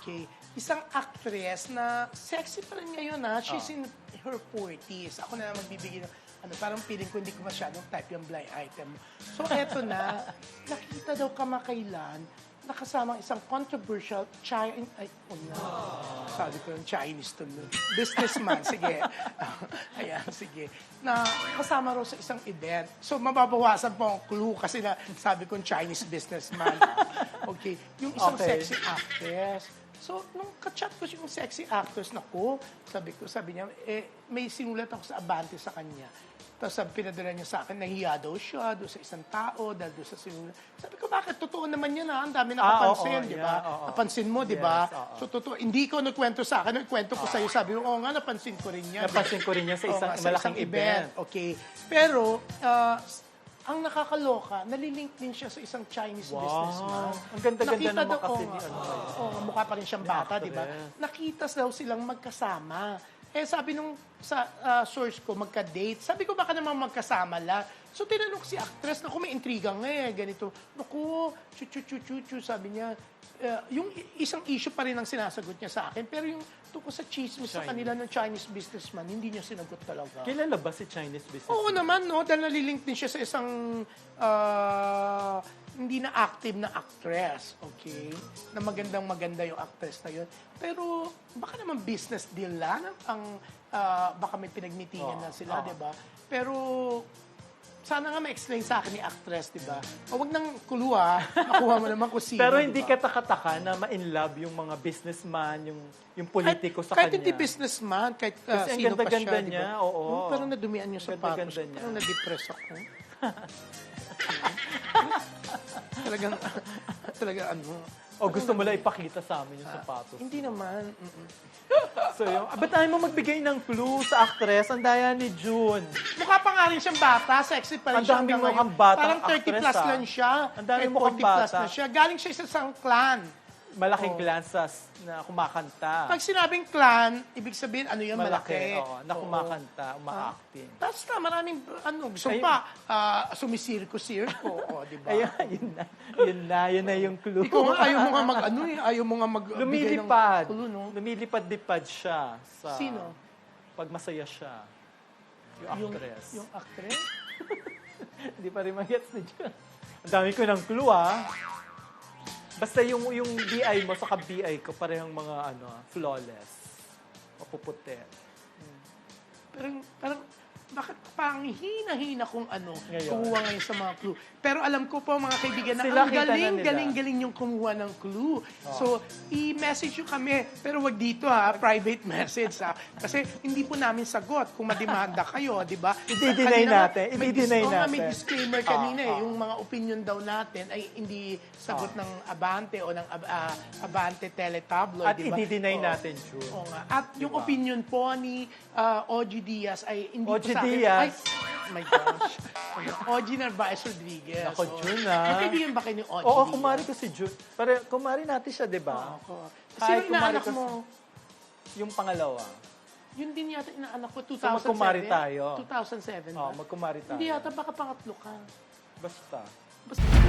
Okay. Isang actress na sexy pa rin ngayon, ha? She's in her 40s. Ako na magbibigay ng, parang feeling ko hindi ko masyadong type yung blind item. So, eto na, nakita daw kamakailan, nakasama isang controversial sabi ko yung Chinese tuloy. Businessman, sige. Ayan, sige. Na kasama raw sa isang event. So, mababawasan po ang clue kasi na sabi ko Chinese businessman. Okay. Yung isang sexy actress. So, nung ka-chat ko yung sexy actress na sabi niya, may sinulat ako sa Abante sa kanya. Tapos pinadala niya sa akin, nahiya daw siya doon sa isang tao, dahil doon sa sinulat. Sabi ko, bakit? Totoo naman yan, ha? Ang dami nakapansin, di ba? Napansin mo, di ba? So, totoo. Hindi ko nagkwento sa akin, nagkwento ko sa'yo. Sabi mo, nga, napansin ko rin yan. Napansin ko rin yan sa isang malaking event. Okay. Pero, ang nakakaloka, nalilink din siya sa isang Chinese businessman. Ang ganda-ganda naman kasi ni mukha pa rin siyang bata, di ba? Nakita daw silang magkasama. Sabi nung sa source ko, magka-date. Sabi ko, baka naman magkasama lang. So, tinanong si actress, naku, may intriga nga ganito. Naku, sabi niya. Yung isang issue pa rin ang sinasagot niya sa akin. Pero yung tungkol sa chismis sa kanila ng Chinese businessman, hindi niya sinagot talaga. Kilala ba si Chinese businessman? Oo naman, no? Dahil nalilink din siya sa isang hindi na active na actress, okay? Na maganda yung actress na yun. Pero baka naman business deal lang baka may pinagmitingan na sila, di ba? Pero sana nga ma-explain sa akin ni actress, di ba? Huwag nang kuluha, makuha mo naman kung sino. Pero hindi ka taka-taka na ma-inlove yung mga businessman, yung politiko sa kahit kanya. Kahit hindi businessman, kahit kasi sino pa siya, niya, diba? oo. Parang nadumian yung sapatos. Niya. Parang na-depress ako. talagang O gusto mo lang ipakita sa amin yung sapatos? Hindi naman. So yung, ba't tayo mo magbigay ng clue sa actress? Ang daya ni June. Mukha pa nga rin siyang bata, sexy pa rin siya. Ang daming mukhang batang parang 30 actress, plus lang siya. Ang daming mukhang 40 plus bata. na siya. Galing siya sa isang clan. Malaking glansas na kumakanta. Pag sinabing clan, ibig sabihin, ano yung malaki? Na kumakanta, uma-acting. Tapos na, maraming, gusto pa, sumisirko-sirko, di ba? Yun na yung clue. Ikaw nga, ayaw mo nga ayaw mo nga Lumilipad. Clue, no? Lumilipad-lipad siya. Sino? Pag masaya siya. Yung actress. Yung actress? Hindi pa rin mag-gets na dyan. Ang dami ko ng clue, Basta yung BI mo sa BI ko, parehong mga flawless. Mapuputi. Parang, bakit parang hina-hina kung Ngayon. kumuha ngayon sa mga clue. Pero alam ko po, mga kaibigan, na Sila ang kita na nila. galing yung kumuha ng clue. So, i-message nyo kami. Pero wag dito, private message, Kasi hindi po namin sagot kung madimanda kayo, di ba? I-deny natin. May disclaimer kanina yung mga opinion daw natin ay hindi sagot ng Abante o ng Abante Teletabloid, At di ba? i-deny natin, June. Oo nga. At yung opinion po ni OG Diaz ay hindi OG po sa akin. Diaz? Ay, my gosh. OG Narvaez Rodriguez. Ako, June, Magkaibigan ba kayo ni OG Oo, Diaz? kumari ko si June. Kumari natin siya, di ba? Sino inaanak mo? Yung pangalawa. Yun din yata inaanak ko, 2007. So, magkumari tayo. 2007 ba? Magkumari tayo. Hindi yata, baka pangatlo ka. Basta. Basta.